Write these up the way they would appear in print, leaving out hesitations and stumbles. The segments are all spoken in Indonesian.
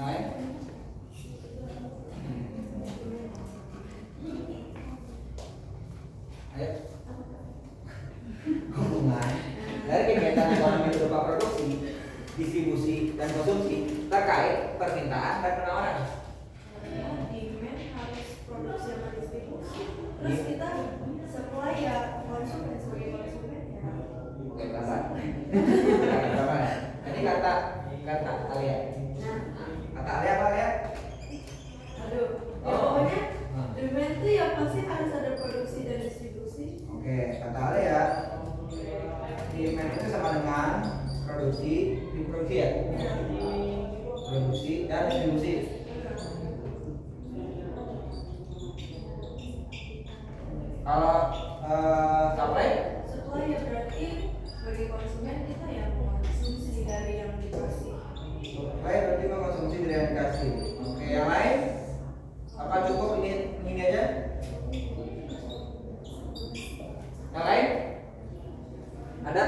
Yang lain? Ayo. Hubungan dari kegiatan ekonomi berupa produksi, distribusi, dan konsumsi terkait permintaan dan penawaran. Demand harus produksi sama distribusi. Terus kita supply ya konsumen sebagai konsumen ya. Oke, kata. Ini kata Alia. Kata Alia apa ya? Aduh, ya pokoknya demand itu ya pasti harus ada produksi dan distribusi. Oke, kata Alia. Demand itu sama dengan produksi, diproduksi ya? Produksi dan distribusi. Kalau supply Supply ya berarti sebagai konsumen kita ya mengonsumsi dari yang dikasih. supply berarti mengkonsumsi dari yang dikasih. Oke, yang lain? Apa cukup ini aja? Yang lain? Ada?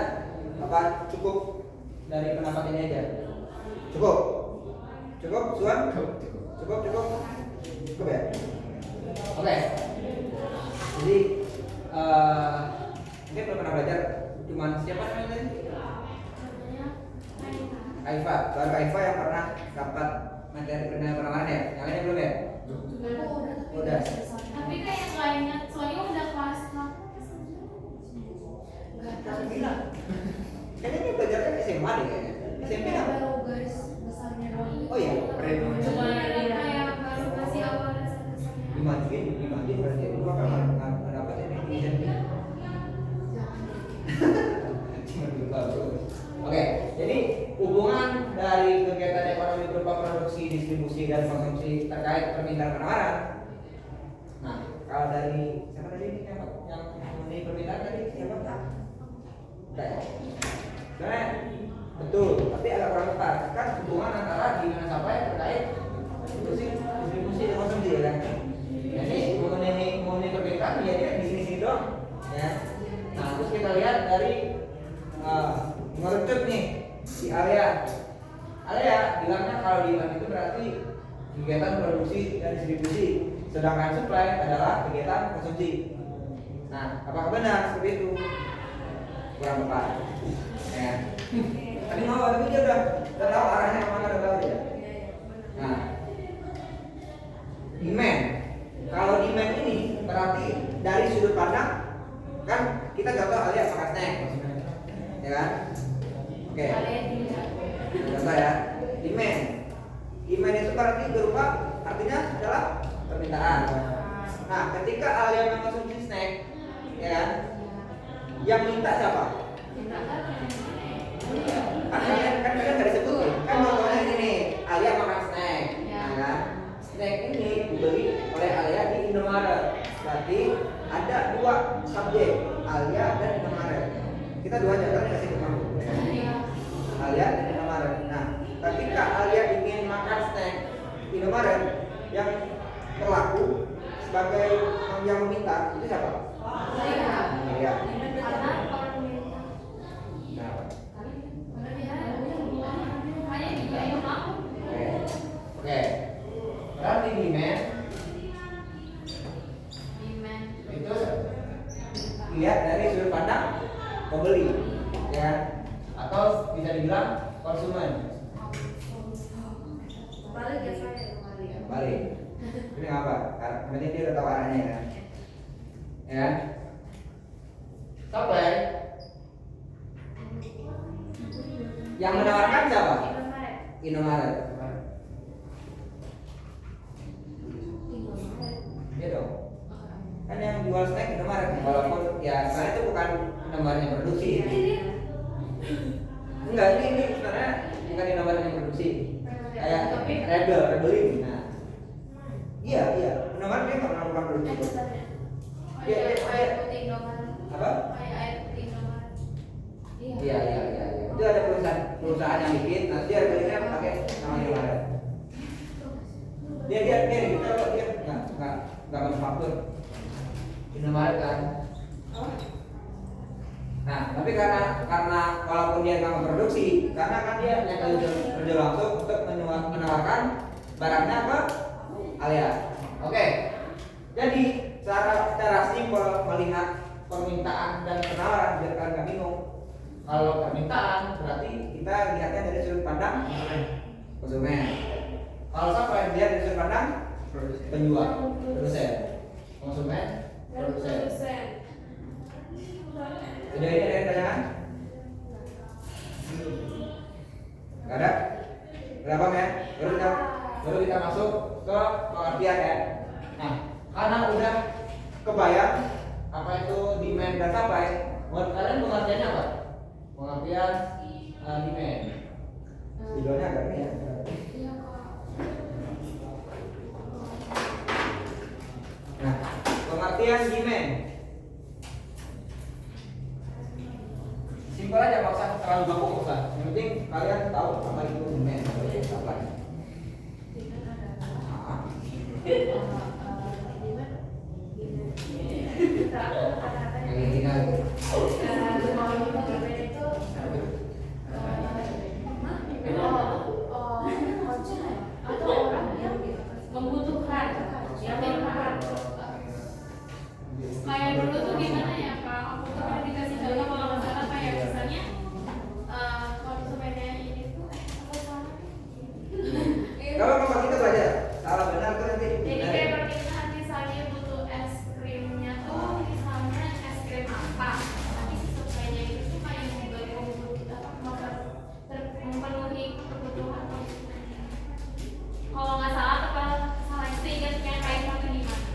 Apa cukup dari pendapat ini aja? Cukup? Cukup, Suan? Cukup? Cukup ya? Oke. Jadi mungkin belum pernah belajar, cuman siapa namanya tadi? Aifa, baru Aifa yang pernah dapat materi penawaran ya? Yang lainnya belum ya? Udah. Tapi kayak yang lainnya soalnya udah kelas 8. Bilang. Kayaknya ini belajarnya SMA deh kayaknya. SMP apa? Baru garis besarnya doang. Oh iya, keren. Cuma kayak baru kasih awal dasar-dasarnya. Dimajuin berarti itu apa nggak dapat ini di SMP. Cuma lupa bro. Oke, jadi hubungan dari kegiatan ekonomi berupa produksi, distribusi, dan konsumsi terkait permintaan penawaran. Nah, kalau dari siapa tadi yang memenuhi permintaan tadi siapa? Enggak ya? Sebenarnya betul, tapi agak kurang tepat. Kan hubungan antara demand supply terkait distribusi dan konsumsi ya kan? Jadi memenuhi permintaan ya dia di sini doang, ya. Nah, terus kita lihat dari mengerucut nih si Alia bilangnya kalau demand itu berarti kegiatan produksi dan distribusi, sedangkan supply adalah kegiatan konsumsi. Nah, apakah benar seperti itu? Kurang tepat. Ya. Tadi mau, tapi dia udah tahu arahnya kemana, udah tahu ya. Nah, demand. Kalau demand ini berarti dari sudut pandang kan kita contoh Alia makan snack, ya kan? Oke. Contoh ya, demand. Demand itu berarti berupa artinya adalah permintaan. Nah, ketika Alia mengkonsumsi snack, ya kan? Yang minta siapa? Kan nggak disebut. Kan contohnya ini nih, Alia makan snack, ya kan? Snack ini dibeli oleh Alia di Indomaret. Berarti ada dua subjek, Alia dan Indomaret. Kita dua aja kan kasih ke kamu. Alia dan Indomaret. Nah, ketika Alia ingin makan snack Indomaret, yang berlaku sebagai yang meminta itu siapa? Alia. Oke. Berarti demand itu lihat dari sudut pandang pembeli, ya, atau bisa dibilang konsumen. Balik ya saya kembali. Balik. Ini apa? Karena dia udah tahu arahnya kan. Ya. Supply. Yang menawarkan siapa? Indomaret. Iya dong. Kan yang jual snack Indomaret, walaupun ya karena itu bukan Indomaret yang produksi. Enggak, ini sebenarnya bukan Indomaret yang produksi. Kayak Rebel ini. Nah, iya, Indomaret dia nggak pernah bukan produksi. Dia apa? Iya. Itu ada perusahaan yang bikin, nanti dia belinya pakai nama Indomaret. Dia nggak manufaktur Indomaret kan. Nah, tapi karena walaupun dia nggak memproduksi, karena kan dia kerja langsung untuk menawarkan barangnya ke kalian. Oke. Jadi cara simpel melihat permintaan dan penawaran biar kalian nggak bingung. Kalau permintaan berarti kita lihatnya dari sudut pandang konsumen. Kalau supply dilihat dari sudut pandang penjual, produsen, konsumen, produsen. Sudah ini ada yang pertanyaan? Gak ada? Berapa ya? Baru kita masuk ke pengertian ya. Nah, karena udah kebayang apa itu demand dan supply, menurut kalian pengertiannya apa? Pengertian demand. Videonya agak ini ya. Iya, Kak. Nah, pengertian demand. Simpel aja, nggak usah terlalu baku, nggak usah. Yang penting kalian tahu apa itu demand, apa itu supply. Nah, yang ini lagi. Atau orang yang membutuhkan, yang berhak. Kayak dulu tuh gimana ya Kak? Aku tuh pernah dikasih contoh kalau nggak salah kayak misalnya konsumennya ini tuh apa salah? Kalau kita belajar salah benar tuh nanti. Jadi kayak permintaan misalnya butuh es krimnya tuh misalnya es krim apa, tapi si supply-nya itu tuh kayak memenuhi kebutuhan konsumennya. Kalau nggak salah apa salah itu ingatnya kayak satu gimana?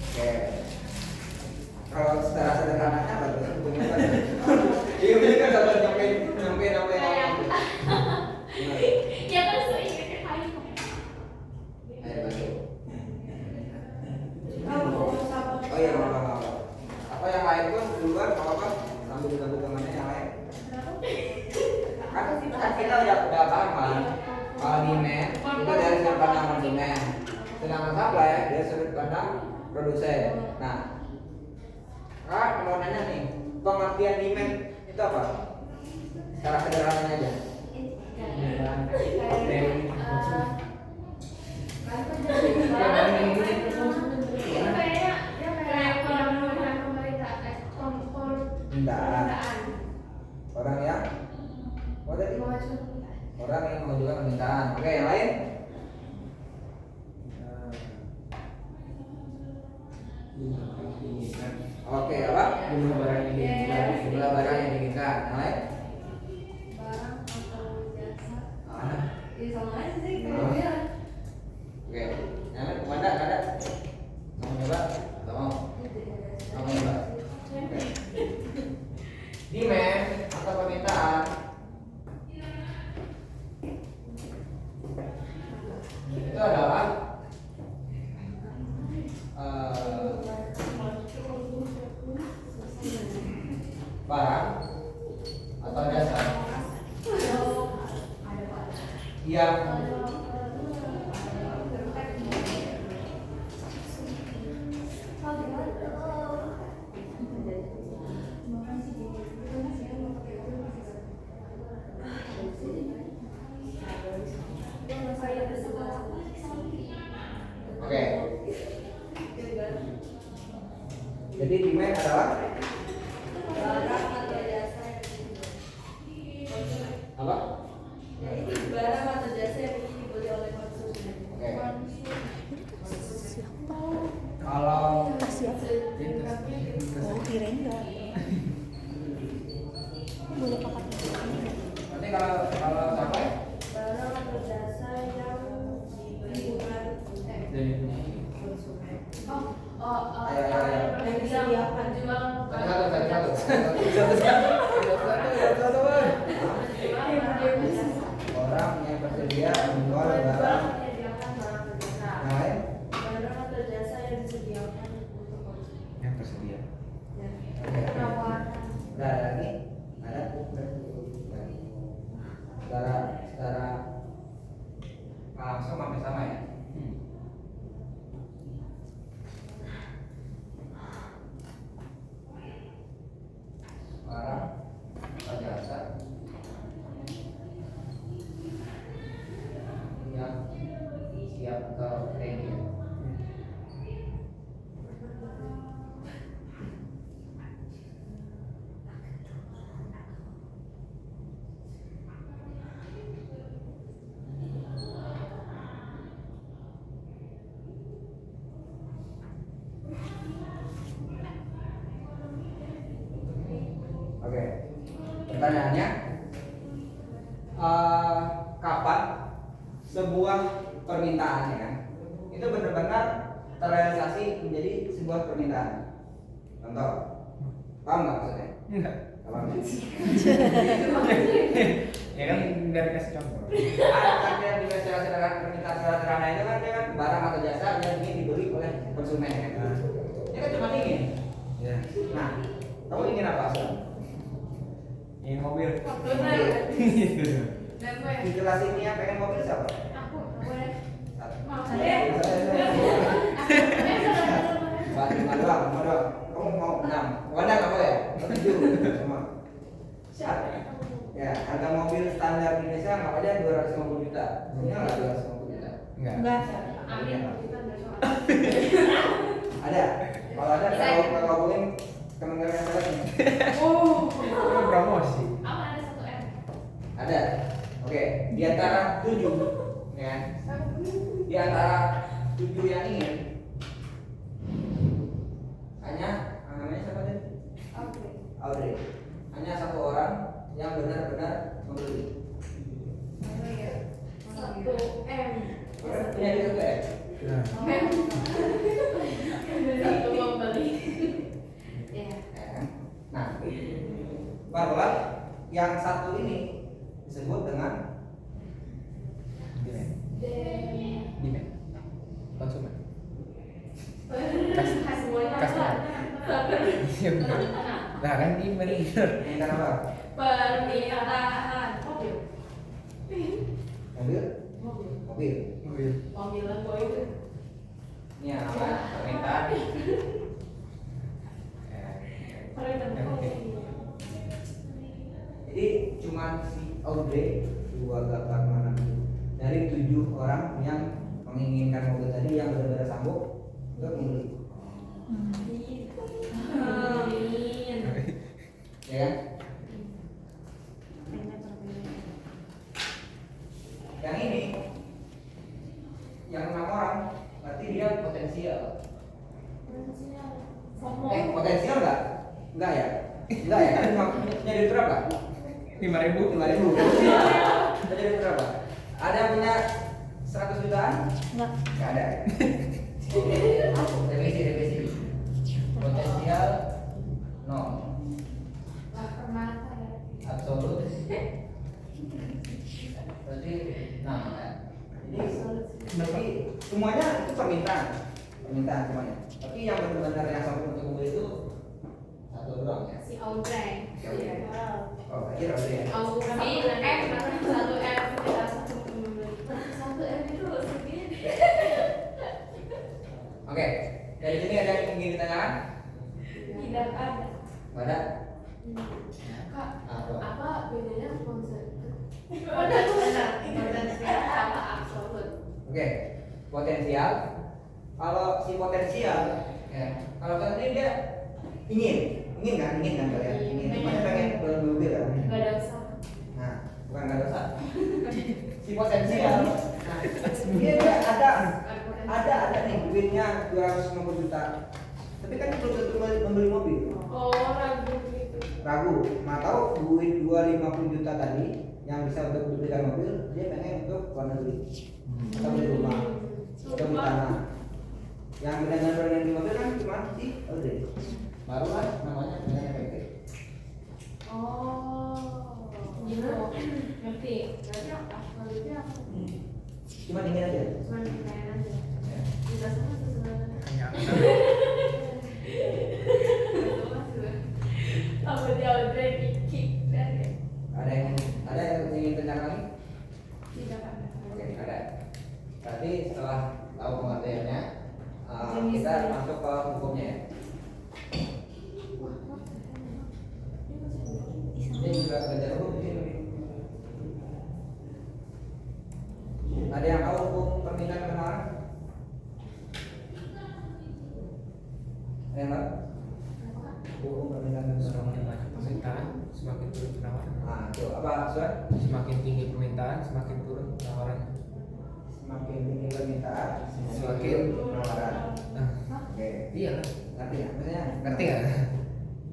Oke. Kalau secara sederhananya apa tuh? Sebetulnya apa? Iya, ini kan sampai nyampe. Ya kan seingatnya kayak gitu. Ayo bantu. Oh, Oh iya, maaf. Apa yang lain pun duluan, apa sambil dibantu temannya yang lain. Kan kita udah paham kan? Kalau demand itu dari sudut pandang konsumen, sedangkan supply dari sudut pandang produsen. Nah, Kak mau nanya nih, pengertian demand itu apa? Secara sederhananya aja. Orang yang orang yang mengajukan permintaan. Oke, yang lain? Oke, apa? Jumlah barang yang diinginkan. Jumlah barang yang diinginkan. Yang lain? barang atau jasa. Ah. Ya sama aja sih kayak dia. Oke, yang lain? Wanda, nggak ada? Mau coba? Nggak mau? Mau coba? Oke. Demand atau permintaan itu adalah barang atau jasa yang oke. Jadi demand adalah Barang atau jasa yang apa? jadi barang atau jasa yang dibeli oleh konsumen. Oke. Kalau Oh, kirain enggak. Boleh pakai. nanti kalau sampai Barang atau jasa yang diberikan konsumen. Yang disediakan jual orang yang bersedia menjual barang yang lain Barang atau jasa yang disediakan untuk konsumen. yang bersedia. Ya. Oke. Penawaran. Udah ada lagi? Ada? Secara langsung hampir sama ya. Barang atau jasa yang atau Regi. Oke, pertanyaannya, kapan sebuah permintaan ya kan, itu benar-benar terrealisasi menjadi sebuah permintaan? Contoh, paham nggak maksudnya? Enggak. Nggak paham ya? Ya kan biar kasih contoh. Ada yang juga secara sederhana, permintaan secara sederhana itu kan dia kan barang atau jasa yang ingin dibeli oleh konsumen ya kan? Dia kan cuma ingin. Ya. Nah, kamu ingin apa sekarang? Ini mobil. Benar. Gitu. Dan gue, Di kelas ini yang pengen mobil siapa? aku boleh. Satu. Mau Saya. Mbak lima doang, lima doang. Kamu mau enam? Wadah nggak boleh? Tujuh semua. Ya, harga mobil standar di Indonesia nggak aja 250 juta. Ini nggak 250 juta. Enggak. Enggak. Amin. Kita udah soal. Ada. Kalau ada, kalau ngomongin kementerian yang lain. Oh. Ini promosi. Aku ada 1 M. Ada. Oke, di antara 7 ya. Di antara 7 yang ingin hanya namanya siapa tadi? Audrey. Hanya 1 orang yang benar-benar membeli. 1 M. Punya di 1 M. Nah. Satu membeli. Ya. Ya. Nah, bahwa yang satu ini disebut dengan Demand. Demand. Demand. Konsumen. Semuanya Customer. Iya benar. Nah kan demand bener. yang apa? Permintaan mobil. Mobil? Mobil. Mobil. Mobil. Panggilan boy itu. Ini apa? Permintaan. Permintaan mobil. Jadi cuman si Audrey 286 dari 7 orang yang menginginkan mobil tadi yang benar-benar sanggup untuk membeli. Amin. Ya kan? Yang ini yang 6 orang berarti dia potensial. Potensial enggak? Enggak ya? Enggak ya? Kan cuma punya duit berapa? 5.000. 5.000. Punya duit berapa? Ada yang punya 100 jutaan? Enggak. Enggak ada. Revisi. Potensial 0. Permata ya. Absolut. Berarti nah ya. Jadi semuanya itu permintaan semuanya. Tapi yang benar-benar yang sanggup untuk membeli itu 1 doang ya. Si Audrey. Iya. Oh, kira udah ya. Audrey M. 1 M. Kita satu membeli. 1 M itu segini. Oke, dari sini ada yang ingin ditanyakan? Tidak ada. Ada? Kak, Apa? apa bedanya konsep? Potensial sama absolut. Oke, potensial. Kalau si potensial, ya, kalau tadi dia ingin kan kalian? Ingin, cuma pengen mobil kan? Gak ada usaha. Nah, bukan nggak dosa. Si potensial, nah, dia ada nih duitnya 250 juta. Tapi kan dia belum tentu membeli mobil. Oh, ragu gitu. Ragu, nah tahu duit 250 juta tadi yang bisa untuk membelikan mobil, dia pengen untuk luar negeri atau beli rumah atau beli tanah. Yang benar-benar yang di mobil kan cuma si Audrey. Barulah namanya dengan efektif. Oh, gitu. Ngerti. Berarti absolutnya apa? Cuma ingin aja. Cuma pengen aja. Ya. Kita semua sebenarnya. Hanya Apa dia Audrey kick dari? Ada yang ingin tanya lagi? Tidak ada. Oke, ada. Berarti setelah tahu pengertiannya, Jenis kita dia. masuk ke hukumnya ya. Ini juga belajar hukum di sini. Ada yang tahu hukum permintaan penawaran? Ada yang tahu? Hukum permintaan dan Semakin penawaran. banyak permintaan, semakin turun penawaran. Nah, itu apa Suat? Semakin tinggi permintaan, semakin turun penawaran. Semakin tinggi permintaan, Semakin penawaran. Ah, Oke, iya lah. ngerti nggak? Maksudnya Ngerti nggak?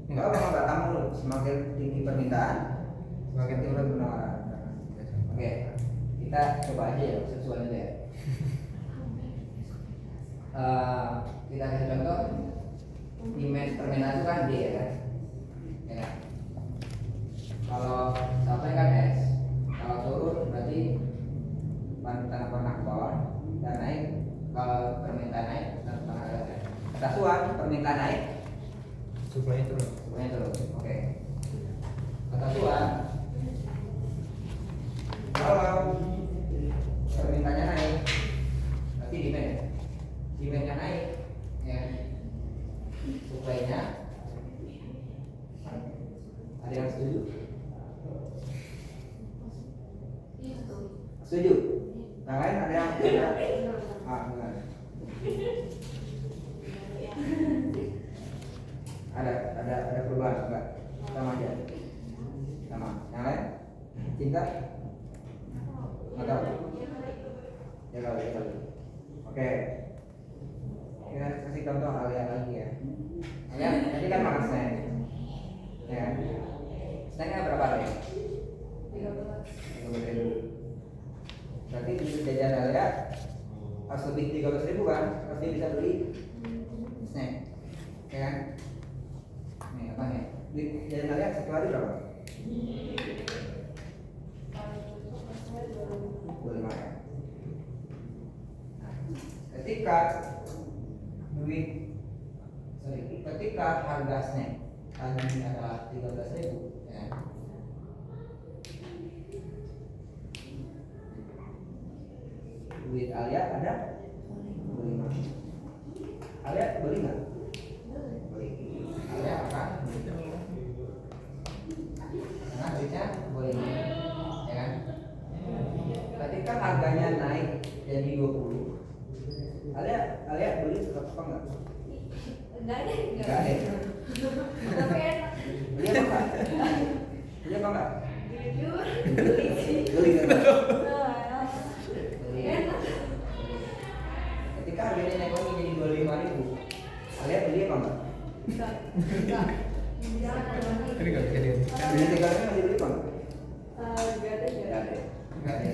Enggak apa kamu dulu. Semakin tinggi permintaan, semakin turun penawaran. Oke, kita coba aja ya sesuai aja ya. Kita kasih contoh image permintaan itu kan D ya kan? Ya kan? Kalau sampai kan S, kalau turun berarti tanda panah ke bawah dan naik. Kalau permintaan naik tanda panah ke atas. Kata Suan, permintaan naik, Suplainya turun. semuanya turun. Oke. Kata Tuhan, kalau permintaannya naik, berarti demandnya naik, ya. Suplainya, ada yang setuju? Setuju? Yang lain ada yang enggak. Ada perubahan enggak? Sama aja. Sama. Yang lain? Cinta? Nggak tahu. Ya kali. Oke. Kita kasih contoh Alia lagi ya. Alia, tadi kan makan snack. Ya. Snacknya berapa harga? 13.000. Berarti di jajan Alia harus lebih 13.000 kan? Pasti bisa beli snack. Ya kan? Nih apa nih? Duit jajan Alia satu hari berapa? 25 ya. Nah, ketika harga snack ini adalah 13.000 ya. Duit Alia ada 25. Alia beli nggak? Beli. Alia apa? Karena duitnya boleh, ya kan? Ketika harganya naik jadi 20, Alia beli apa enggak? Enggak deh. Enggak deh. Tapi enak. Beli apa enggak? Beli apa enggak? Jujur, beli sih. Beli enggak? Nah, Beli. enak. Ketika harganya naik lagi jadi 25.000, Alia beli apa enggak? Enggak. Jangan. Ini nggak bisa dihentikan. Beli 3 kali masih beli apa enggak? Enggak ada. Enggak ada. Enggak ada.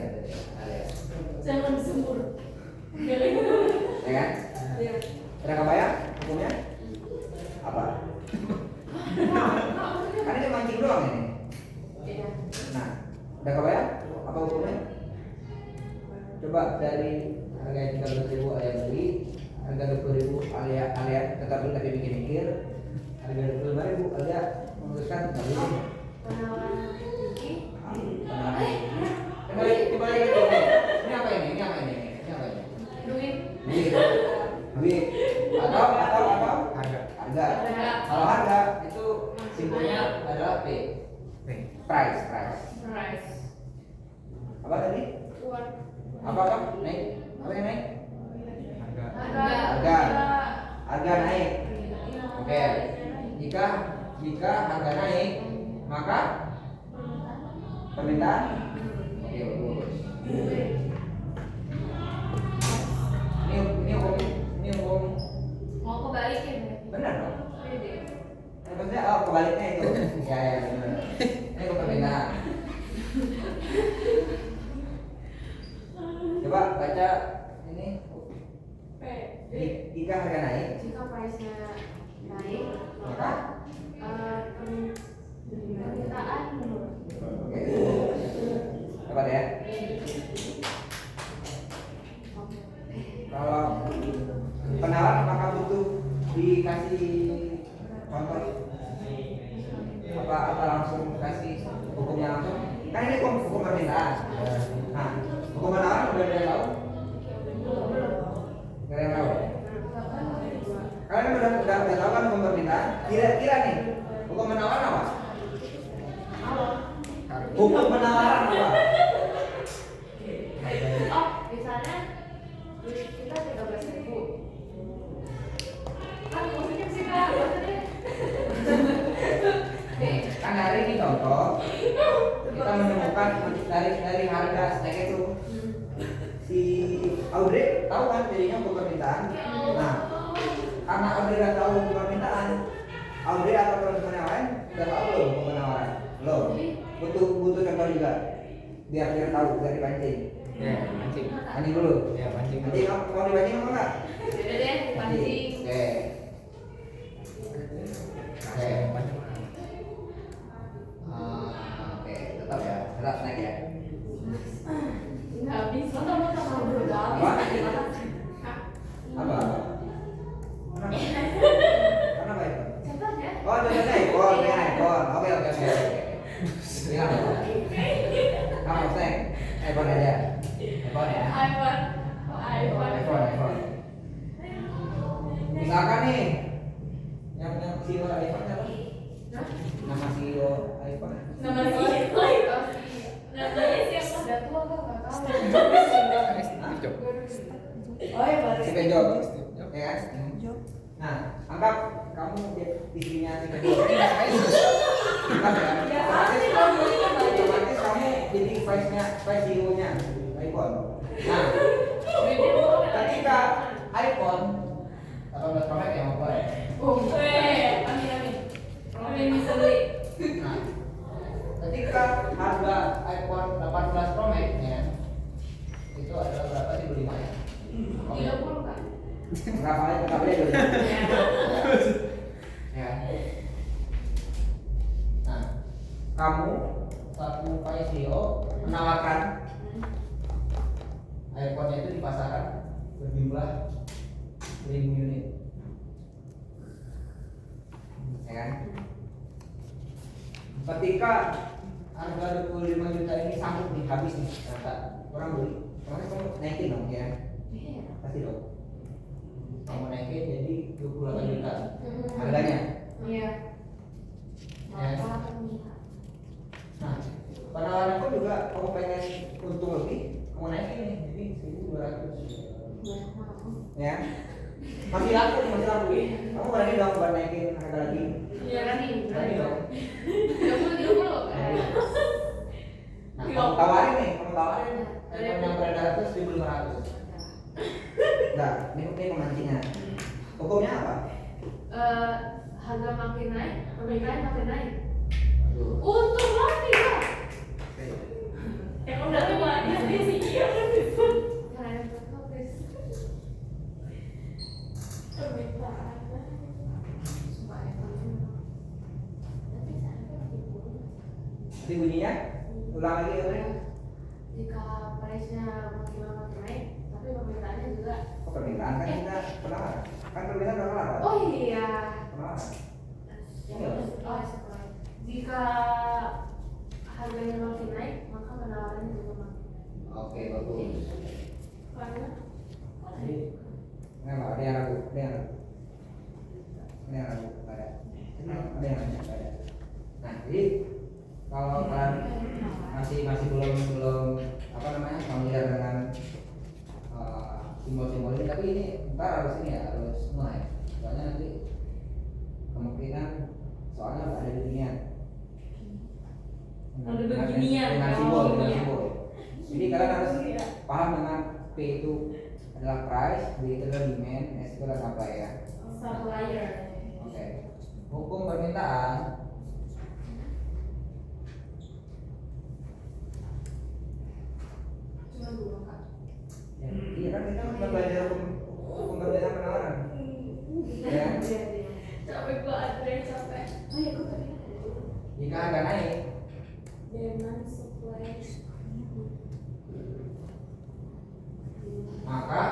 Alia. Jangan sembur. Ya kan? Iya. Udah kebayang hukumnya? Apa? Kan ini mancing doang ini. Iya. Nah, udah kebayang apa hukumnya? Coba dari harga 13.000 Alia beli, harga 20.000 Alia tetap beli tapi mikir-mikir, harga 25.000 Alia memutuskan nggak beli. Penawaran tinggi. Kembali ke sini. Ini apa ini? Ini apa ini? Ini apa ini? Duit. Duit. Atau Harga. harga. Kalau harga itu simbolnya adalah P. Price. Price. Apa tadi? Uang. Apa naik? Apa yang naik? Harga. Harga naik. Oke. Jika harga naik, maka permintaan. Oke, bagus. Ini hukum Mau kebalikin ya? benar dong. Beda. Maksudnya kebaliknya itu. Ya benar. Ini hukum permintaan. Coba baca ini. P. Jika harga naik, Jika price-nya naik, maka permintaan menurun. oke. Coba ya. Kalau penawaran apakah butuh dikasih contoh? Apa langsung kasih hukumnya langsung? Kan ini hukum permintaan. Nah, hukum penawaran udah ada yang tahu? Nggak ada yang tahu. Kalian udah tahu kan hukum permintaan? Kira-kira nih hukum penawaran apa? Hukum penawaran apa? Oh, misalnya duit kita 13.000. Kan maksudnya sih Kak, maksudnya Nih, kan hari ini contoh kita menemukan dari harga snack itu si Audrey tahu kan jadinya untuk permintaan. Nah, karena Audrey udah tahu untuk permintaan, Audrey atau teman-teman yang lain udah tahu belum untuk penawaran. Lo butuh contoh juga biar tahu biar dipancing. Ya, mancing. Pancing dulu. Ya, mancing dulu. Pancing mau dipancing apa enggak? Yaudah deh, pancing. Oke. Oke. Mancing. Oke, tetap ya, tetap snack ya. Nggak bisa, kamu belum Apa? habis. Apa? Kenapa? Kenapa itu? Contoh ya. Oh, contohnya iPhone, ya iPhone. Oke. Bilang apa? Kamu snack, iPhone aja. iPhone ya. iPhone. Misalkan nih, yang CEO iPhone siapa? Nama CEO iPhone. Namanya siapa? Udah tua kok nggak tahu. Steve Jobs. Oh ya baru. Steve Jobs. Ya kan? Nah, anggap kamu istrinya Steve Jobs. Anggap ya. Otomatis kamu jadi vice CEO-nya iPhone. Nah, ketika iPhone 18 Pro Max yang mau keluar ya. Amin bisa beli. Nah, ketika harga iPhone 18 Pro Max ya, itu adalah berapa sih beli ya? 30 kan? Berapa aja dulu? Ya. Nah, kamu satu vice CEO menawarkan iPhone-nya itu di pasaran berjumlah 1000 unit, ya kan? Ketika harga 25 juta ini sanggup nih habis nih, ternyata orang beli, makanya kamu naikin dong ya, pasti dong. Kamu naikin jadi 28 juta harganya. Iya. Ya. Nah, penawaran pun juga kamu pengen untung lebih, kamu naikin nih jadi 1.200. Ya, masih laku. Kamu berani dong buat naikin harga lagi? Iya kan nih, Berani dong. 30 kan? Nah, kamu tawarin iPhone yang beredar itu 1.500. Nah, ini pemancingan. Hukumnya apa? Harga makin naik, permintaan makin naik. Aduh. Untung lagi ya. Udah tua dia sih iya kan bisa. Permintaan. Jadi bunyinya ulang lagi ya, Bre. Jika price-nya makin lama makin naik, tapi permintaannya juga. Oh, permintaan kan kita penawaran. Kan permintaan udah kelar. Oh iya. Penawaran. Oh, supply. Jika harganya makin naik, maka penawarannya juga makin. Oke, bagus. Karena Jadi, kenapa? Ada yang ragu? Ada yang ragu? Ada. Ada yang ada. Nah, jadi kalau kalian masih belum apa namanya familiar dengan simbol-simbol ini, tapi ini ntar harus ini ya, harus mulai. Soalnya nanti kemungkinan soalnya ada beginian. Ada beginian, dengan oh, simbol. iya. Jadi kalian harus paham dengan P itu adalah price, D itu adalah demand, S itu adalah supply ya. supplier. Oke. Hukum permintaan Cuma dua kak. ya, iya kan kita udah belajar hukum permintaan penawaran. Ya. Capek gua ada capek. Oh iya gua tadi. Jika harga naik, Demand supply. maka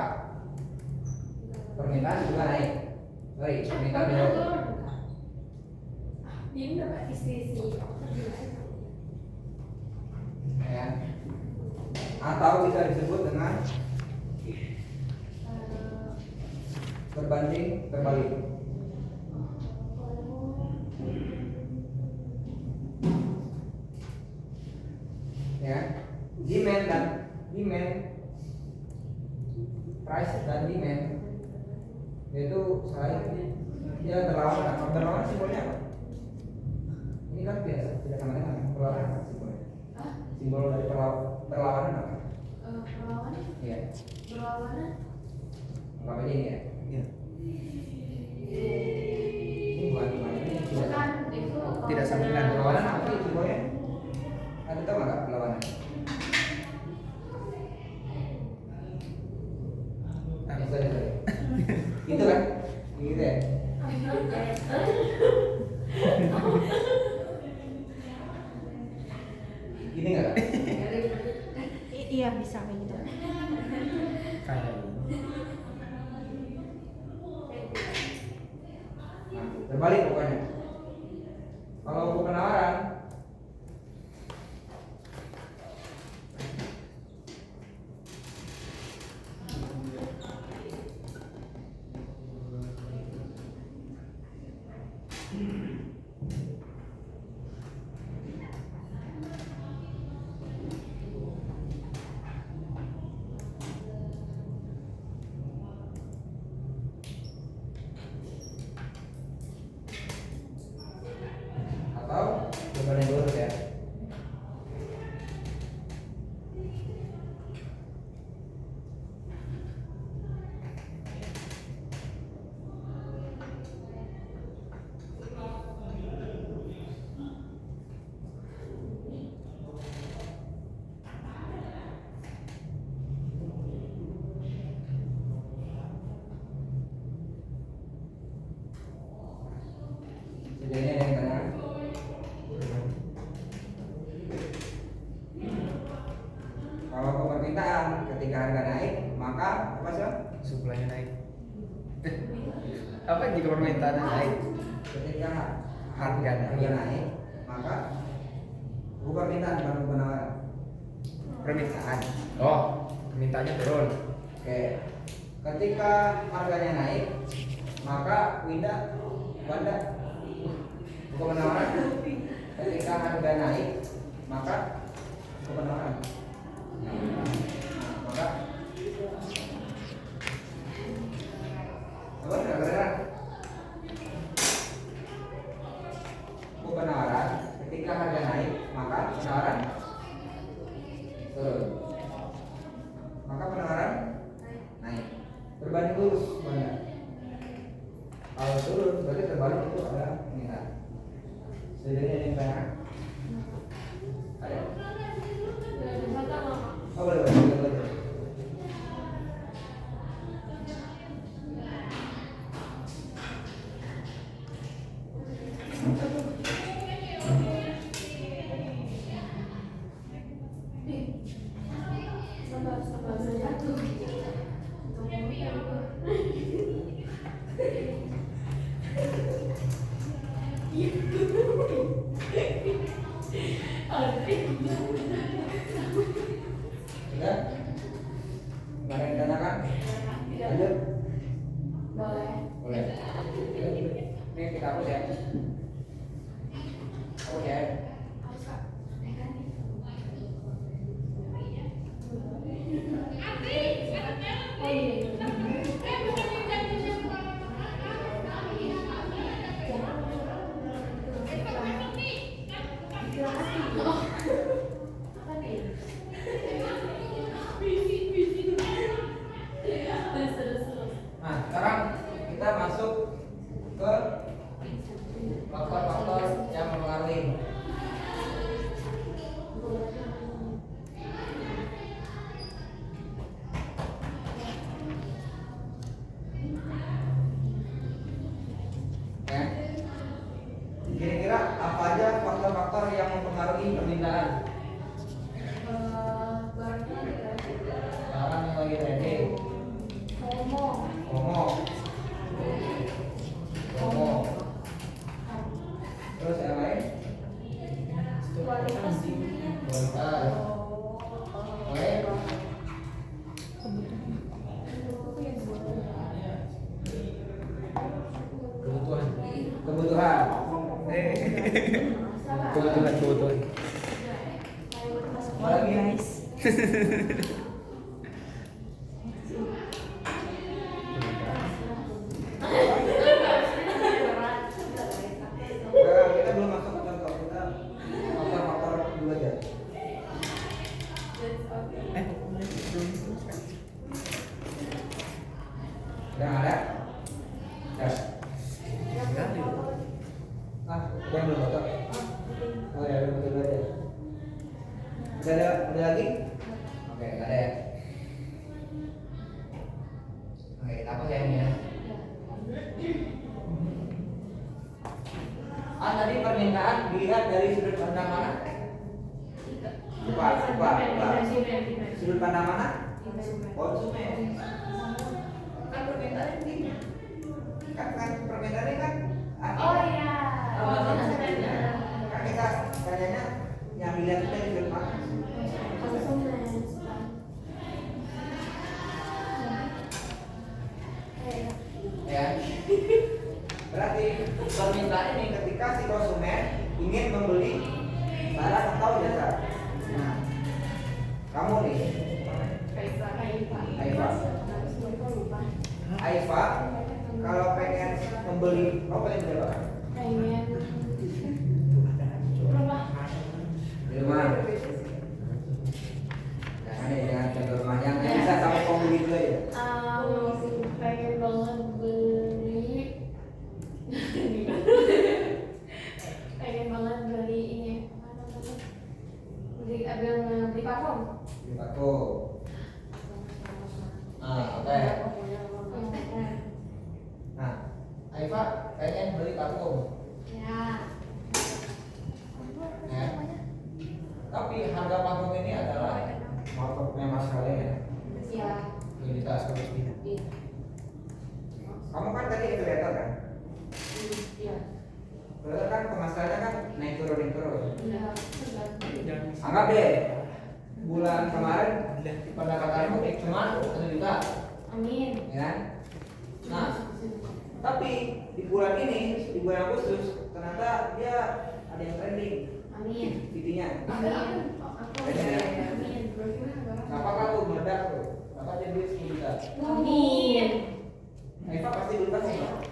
permintaan juga naik. Sorry, permintaan belum. Ini dapat istri Ya. Atau bisa disebut dengan berbanding terbalik. Ya, demand price dan demand, yaitu dia berlawanan. Kalau berlawanan simbolnya apa? Ini kan biasa, tidak sama dengan berlawanan apa simbolnya? Simbol dari perlawanan apa? Perlawanan? Iya. Perlawanan? Apa aja ini ya? Iya. Ini bukan ini tidak. Bukan, itu Tidak sambungan. Perlawanan apa sih simbolnya? Ada tahu nggak perlawanan? Sorry. Itu kan? Gitu ya? Gini nggak Kak? Iya bisa kayak gitu. Kayak Nah, terbalik pokoknya. Kalau buku penawaran, atau jawabannya lurus ya. Jadi ada yang tanya. Kalau permintaan ketika harga naik, maka apa sih? supply-nya naik. Apa jika permintaan naik? Ketika Harga harga naik, maka bukan permintaan bukan penawaran. Permintaan. Oh, permintaannya turun. Oke. Ketika harganya naik, maka Wanda bukan penawaran. Ketika harga naik, maka bukan penawaran. Maka apa penawaran? Bukan penawaran. Ketika harga naik, maka penawaran turun. Maka penawaran naik. Berbanding lurus Wanda. Kalau turun berarti terbalik itu ada permintaan. Sebenarnya ada yang tanya? Ada? Oh boleh. Sudah? Nggak ada yang ditanyakan? Lanjut? Boleh. Boleh. Ini kita hapus ya. Hapus ya. Nah, sekarang kita masuk ke faktor-faktor yang mempengaruhi. Ya. Kira-kira apa aja faktor-faktor yang mempengaruhi permintaan? Barang yang lagi trending. Promo. Terus yang lain? Kualitas. Oke. Kebutuhan. Kebutuhan. Apa lagi? Yang ada? Ya. Sekali. Ah, yang belum foto. Oh ya, belum foto aja. Ada lagi? Oke, nggak ada ya. Oke, apa sayangnya? Ah, tadi permintaan dilihat dari sudut pandang mana? Lupa. Sudut pandang mana? Konsumen. Kan permintaannya begini. Kan permintaannya kan. Oh iya. Kan kita tanyanya yang dilihat itu dari sudut mana? Konsumen. Ya. Berarti permintaan ini ketika si konsumen ingin membeli barang atau jasa. Nah, kamu nih, Aifa, kalau pengen membeli, kamu pengen beli apa? Pengen rumah. Di rumah. Jangan jaga rumah yang bisa sampai kamu beli dulu ya. Pengen banget beli pengen banget beli ini apa namanya, beli parfum. Di Paku. Oke. Nah, Aifa pengen beli parfum. Ya. Ya. Tapi harga parfum ini adalah parfumnya Mas Kale ya. Ya. Ini tas kemiskinan. Kamu kan tadi elevator kan? Iya. Elevator kan pemasarannya kan naik turun. Iya. Anggap deh bulan kemarin pendapatanmu cuma 1 juta, Amin. ya kan? Nah, tapi di bulan ini, di bulan Agustus ternyata dia ada yang trending Amin. intinya. Amin. Amin. Apakah tuh meledak tuh? Apa dia duit 10 juta? Amin. Eva pasti beli parfum dong?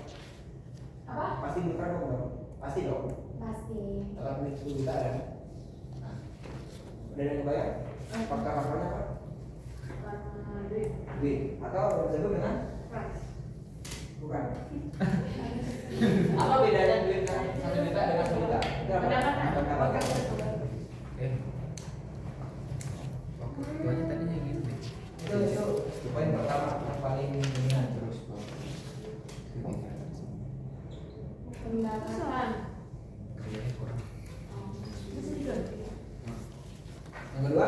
Apa? Pasti beli parfum dong? Pasti dong. Pasti. Dapat duit 10 juta kan? Nah, udah ada yang bayar? Fakta-faktanya apa? Duit. Atau disebut dengan? Bukan. Apa bedanya duit 1 juta dengan 10 juta? Itu apa? Pendapatan. Waktunya tadinya gitu deh. Itu poin pertama yang paling dominan terus. Pendapatan. Kayaknya kurang. Yang kedua,